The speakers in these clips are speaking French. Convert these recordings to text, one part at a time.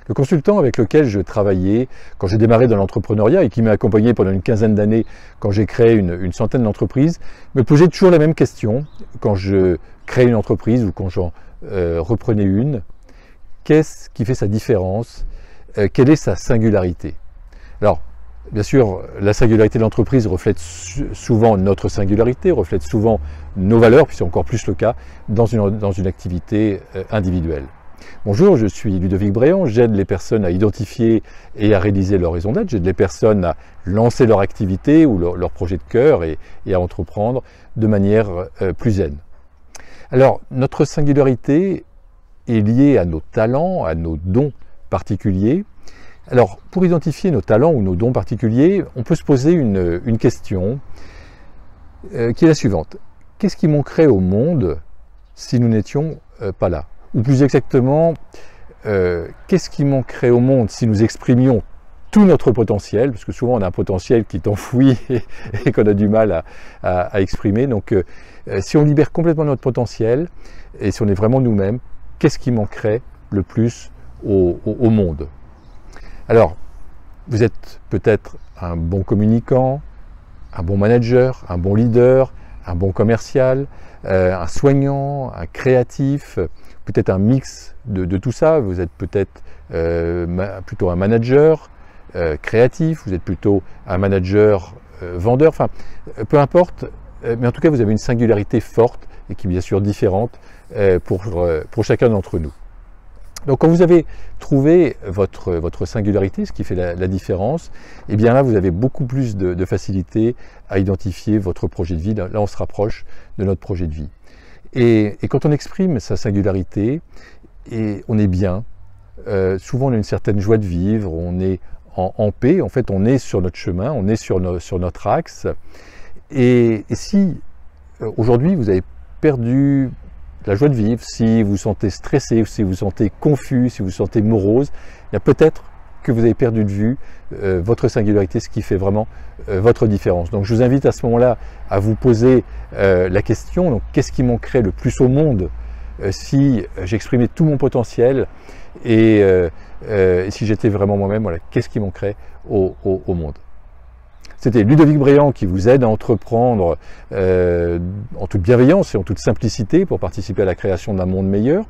Le consultant avec lequel je travaillais quand j'ai démarré dans l'entrepreneuriat et qui m'a accompagné pendant une quinzaine d'années quand j'ai créé une centaine d'entreprises, me posait toujours la même question quand je créais une entreprise ou quand j'en reprenais une. Qu'est-ce qui fait sa différence? Quelle est sa singularité? Alors, bien sûr, la singularité de l'entreprise reflète souvent notre singularité, reflète souvent nos valeurs, puis c'est encore plus le cas dans une activité individuelle. Bonjour, je suis Ludovic Bréant, j'aide les personnes à identifier et à réaliser leur raison d'être, j'aide les personnes à lancer leur activité ou leur projet de cœur et à entreprendre de manière plus zen. Alors, notre singularité est liée à nos talents, à nos dons particuliers. Alors, pour identifier nos talents ou nos dons particuliers, on peut se poser une question qui est la suivante. Qu'est-ce qui manquerait au monde si nous n'étions pas là? Ou plus exactement, qu'est-ce qui manquerait au monde si nous exprimions tout notre potentiel? Parce que souvent on a un potentiel qui est enfoui et qu'on a du mal à exprimer. Donc si on libère complètement notre potentiel et si on est vraiment nous-mêmes, qu'est-ce qui manquerait le plus au monde? Alors, vous êtes peut-être un bon communicant, un bon manager, un bon leader, un bon commercial, un soignant, un créatif, peut-être un mix de tout ça. Vous êtes peut-être plutôt un manager créatif, vous êtes plutôt un manager vendeur, enfin, peu importe, mais en tout cas, vous avez une singularité forte et qui est bien sûr différente pour chacun d'entre nous. Donc quand vous avez trouvé votre singularité, ce qui fait la différence, et bien là vous avez beaucoup plus de facilité à identifier votre projet de vie. Là on se rapproche de notre projet de vie. Et quand on exprime sa singularité, et on est bien, souvent on a une certaine joie de vivre, on est en paix, en fait on est sur notre chemin, on est sur notre axe. Et si aujourd'hui vous avez perdu la joie de vivre, si vous vous sentez stressé, si vous vous sentez confus, si vous vous sentez morose, il y a peut-être que vous avez perdu de vue votre singularité, ce qui fait vraiment votre différence. Donc je vous invite à ce moment-là à vous poser la question, donc qu'est-ce qui manquerait le plus au monde si j'exprimais tout mon potentiel et si j'étais vraiment moi-même, voilà, qu'est-ce qui manquerait au monde? C'était Ludovic Bréant qui vous aide à entreprendre en toute bienveillance et en toute simplicité pour participer à la création d'un monde meilleur.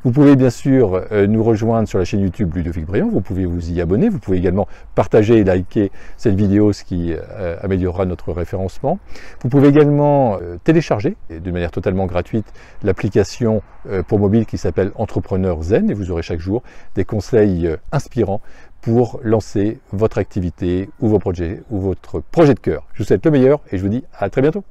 Vous pouvez bien sûr nous rejoindre sur la chaîne YouTube Ludovic Bréant, vous pouvez vous y abonner, vous pouvez également partager et liker cette vidéo, ce qui améliorera notre référencement. Vous pouvez également télécharger d'une manière totalement gratuite l'application pour mobile qui s'appelle Entrepreneur Zen et vous aurez chaque jour des conseils inspirants pour lancer votre activité ou vos projets ou votre projet de cœur. Je vous souhaite le meilleur et je vous dis à très bientôt.